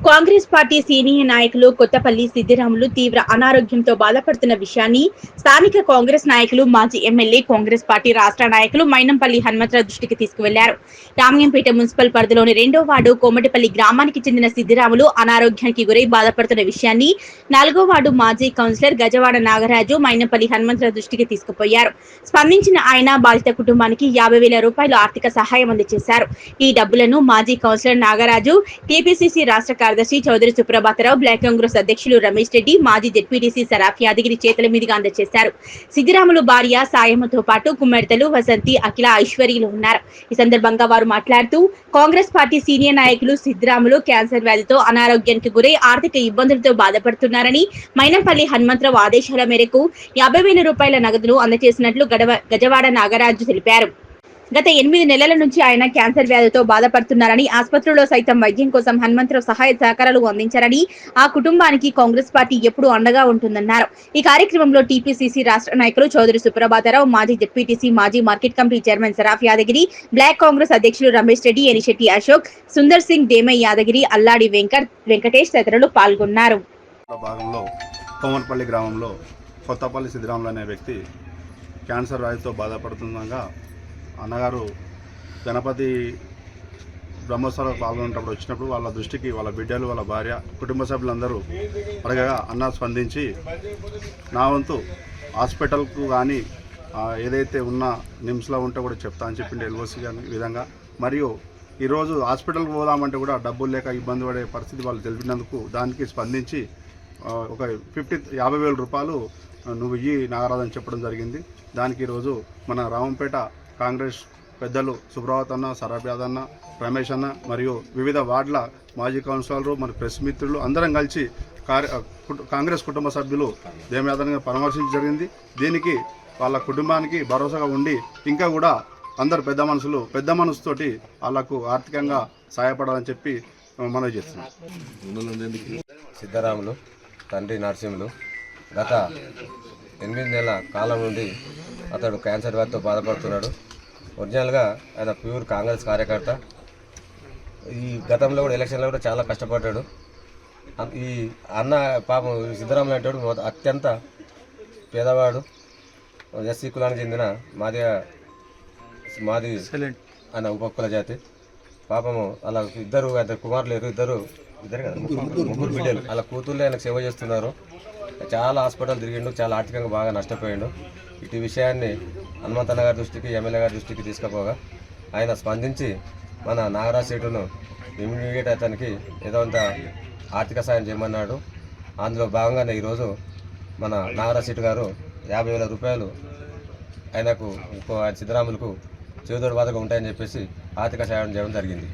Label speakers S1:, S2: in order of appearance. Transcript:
S1: Congress party senior నాయకులు కొత్తపల్లి సిద్దిరాములు తీవ్ర అనారోగ్యంతో బాధపడుతున్న విషయాన్ని స్థానిక కాంగ్రెస్ నాయకులు మాజీ ఎమ్మెల్యే కాంగ్రెస్ పార్టీ రాష్ట్ర నాయకులు మైనంపల్లి హనుమంతరావు దృష్టికి తీసుకువెళ్లారు. రామ్యంపేట మున్సిపల్ పరిధిలోని 2వ వార్డు కోమటిపల్లి గ్రామానికి చెందిన సిద్దిరాములు అనారోగ్యానికి గురై బాధపడుతున్న విషయాన్ని 4వ వార్డు మాజీ కౌన్సిలర్ గజవాడ నాగరాజు మైనంపల్లి హనుమంతరావు దృష్టికి తీసుకుపోయారు. స్పందించిన ఆయన బాధిత కుటుంబానికి 50,000 రూపాయలు ఆర్థిక సహాయం అందజేశారు. ఈ డబ్బులను మాజీ కౌన్సిలర్ నాగరాజు, టీపీసీసీ రాష్ట్ర కార్యదర్శి చౌదరి సుప్రభాతరావు, బ్లాక్ కాంగ్రెస్ అధ్యక్షులు రమేష్ రెడ్డి, మాజీ జెడ్పీటీసీ సరాఫ్ యాదగిరి చేతుల మీదుగా అందజేశారు. సిద్దిరాములు భార్య సాయమ్మతో పాటు కుమార్తెలు వసంతి, అఖిల, ఐశ్వర్యులు ఉన్నారు. ఈ సందర్భంగా వారు మాట్లాడుతూ కాంగ్రెస్ పార్టీ సీనియర్ నాయకులు సిద్దిరాములు క్యాన్సర్ వ్యాధితో అనారోగ్యానికి గురై ఆర్థిక ఇబ్బందులతో బాధపడుతున్నారని, మైనంపల్లి హనుమంతరావు ఆదేశాల మేరకు 50,000 రూపాయల నగదును అందజేసినట్లు గజవాడ నాగరాజు తెలిపారు. గత 8 నెలల నుంచి ఆయన క్యాన్సర్ వ్యాధితో బాధపడుతున్నారని, ఆసుపత్రిలో సైతం వైద్యం కోసం హనుమంతరావు సహాయ సహకారాలు అందించారని, ఆ కుటుంబానికి కాంగ్రెస్ పార్టీ ఎప్పుడూ అండగా ఉంటుందన్నారు. ఈ కార్యక్రమంలో టీపీసీసీ రాష్ట్ర నాయకులు చౌదరి సుప్రభాతరావు, మాజీ జెడ్పీటీసీ, మాజీ market committee chairman Saraf Yadagiri, block Congress అధ్యక్షులు రమేష్ రెడ్డి, ఎనిశెట్టి అశోక్, సుందర్ సింగ్, డేమై యాదగిరి, అల్లాడి వెంకటేష్ తదితరులు పాల్గొన్నారు.
S2: కోమటిపల్లి గ్రామంలో కొత్తపల్లి సిద్దిరాములు అనే వ్యక్తి క్యాన్సర్ వ్యాధితో బాధపడుతుండగా అన్నగారు గణపతి బ్రహ్మోత్సవాలకు పాల్గొనేటప్పుడు వచ్చినప్పుడు వాళ్ళ దృష్టికి వాళ్ళ బిడ్డలు, వాళ్ళ భార్య, కుటుంబ సభ్యులందరూ అడగగా అన్న స్పందించి నా వంతు హాస్పిటల్కు కానీ ఏదైతే ఉన్న నిమ్స్లో ఉంటే కూడా చెప్తా అని చెప్పింది ఎల్ఓసి కానీ విధంగా. మరియు ఈరోజు హాస్పిటల్కి పోదామంటే కూడా డబ్బులు లేక ఇబ్బంది పడే పరిస్థితి వాళ్ళు తెలిపినందుకు దానికి స్పందించి ఒక 50,000 రూపాయలు నువ్వు ఇయ్యి నాగరాజు అని చెప్పడం జరిగింది. దానికి ఈరోజు మన రామంపేట కాంగ్రెస్ పెద్దలు సుబ్రహ్మణ్యం అన్న, సరాఫ్ యాదవ్ అన్న, రమేష్ అన్న మరియు వివిధ వార్డుల మాజీ కౌన్సిలర్లు, మరి ప్రెస్ మిత్రులు అందరం కలిసి కాంగ్రెస్ కుటుంబ సభ్యులు దేమయాదవ్ని పరామర్శించడం జరిగింది. దీనికి వాళ్ళ కుటుంబానికి భరోసాగా ఉండి ఇంకా కూడా అందరు పెద్ద మనసుతోటి వాళ్ళకు ఆర్థికంగా సహాయపడాలని చెప్పి మనవి చేస్తున్నాం.
S3: సిద్ధరాములు తండ్రి నరసింహులు గత 8 నెలల కాలం నుండి అతడు క్యాన్సర్ వ్యాధితో బాధపడుతున్నాడు. ఒరిజినల్గా ఆయన ప్యూర్ కాంగ్రెస్ కార్యకర్త. ఈ గతంలో కూడా ఎలక్షన్లో కూడా చాలా కష్టపడ్డాడు. ఈ అన్న పాపం సిద్ధరాములు అంటాడు అత్యంత పేదవాడు, ఎస్సీ కులానికి చెందిన మాది ఆయన ఉపకుల జాతి. పాపము అలా ఇద్దరు కుమారులు లేరు, ఇద్దరు కదా ముగ్గురు బిడ్డలు. అలా కూతుర్లు ఆయనకు సేవ చేస్తున్నారు. చాలా హాస్పిటల్ తిరిగిండు, చాలా ఆర్థికంగా బాగా నష్టపోయిండు. ఇటు విషయాన్ని హనుమంతన్న గారి దృష్టికి, ఎమ్మెల్యే గారి దృష్టికి తీసుకుపోగా ఆయన స్పందించి మన నాగరాజ్ సీటును ఇమీడియట్ అతనికి ఏదో అంత ఆర్థిక సాయం చేయమన్నాడు. అందులో భాగంగానే ఈరోజు మన నాగరాజ్ సీటు గారు 50,000 రూపాయలు ఆయనకు సిద్ధరాములకు చేదోడు బాధగా ఉంటాయని చెప్పేసి ఆర్థిక సాయం చేయడం జరిగింది.